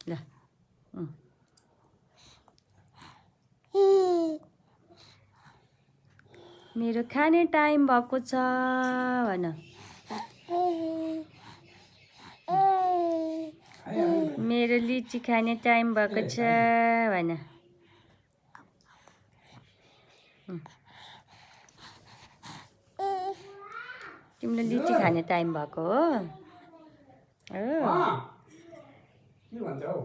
ल मेरो खाने टाइम भएको छ भन। मेरो लिची खाने टाइम भएको छ भन। तिमीले लिची खाने टाइम भएको हो?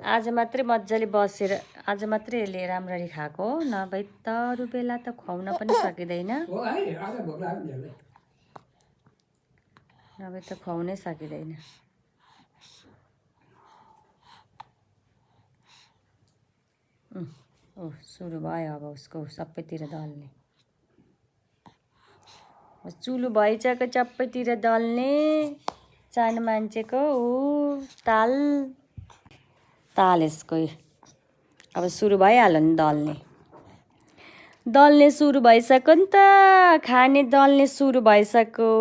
आज मात्रै मजाले बसेर आज मात्रै यसले राम्ररी खाएको नभए त अरू बेला त खुवाउन पनि सकिँदैन। नभए त खुवाउनै सकिँदैन। सुरु भयो अब उसको सबैतिर दल्ने। चुलो भइसक्यो सबैतिर दल्ने। चान मान्छेको ताल यसको अब सुरु भइहाल्यो नि दल्ने। दल्ने सुरु भइसक्यो नि त। खाने दल्ने सुरु भइसक्यो।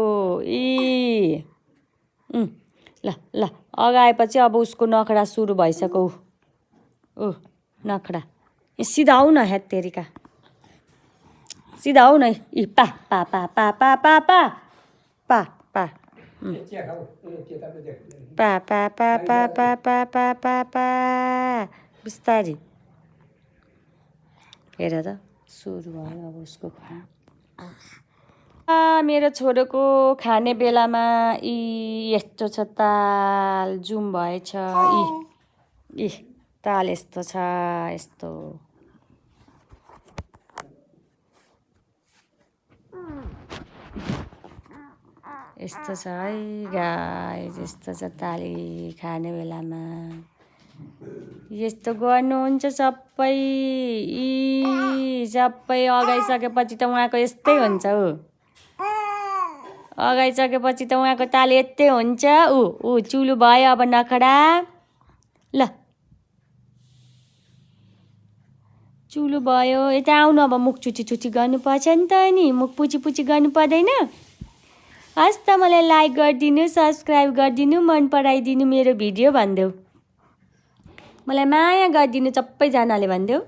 ल ल अगाएपछि अब उसको नखरा सुरु भइसक्यो। नखरा सिधा आऊ न हेत्तेरिका। सिधा आऊ न पा पा पा पा पा पा पा पा पा पा पा पा पा पा पा पा पा पा बिस्तारी। हेर त सुरु भयो अब उसको खाना। मेरो छोरोको खाने बेलामा यस्तो छ ताल जुम भएछ। ताल यस्तो छ यस्तो। यस्तो छ है गाइस। यस्तो छ ताली खाने बेलामा। यस्तो गर्नुहुन्छ सबै। सबै अगाइसकेपछि त उहाँको यस्तै हुन्छ। अगाइसकेपछि त उहाँको ताल यस्तै हुन्छ। चुलो भयो अब नखरा। ल चुलो भयो। यता आउनु अब मुख चुची गर्नुपर्छ नि त नि। मुख पुची गर्नु पर्दैन? हस् त मलाई लाइक गरिदिनु, सब्सक्राइब गरिदिनु, मन पराइदिनु मेरो भिडियो भनिदेऊ। मलाई माया गरिदिनु सबैजनाले भनिदेऊ।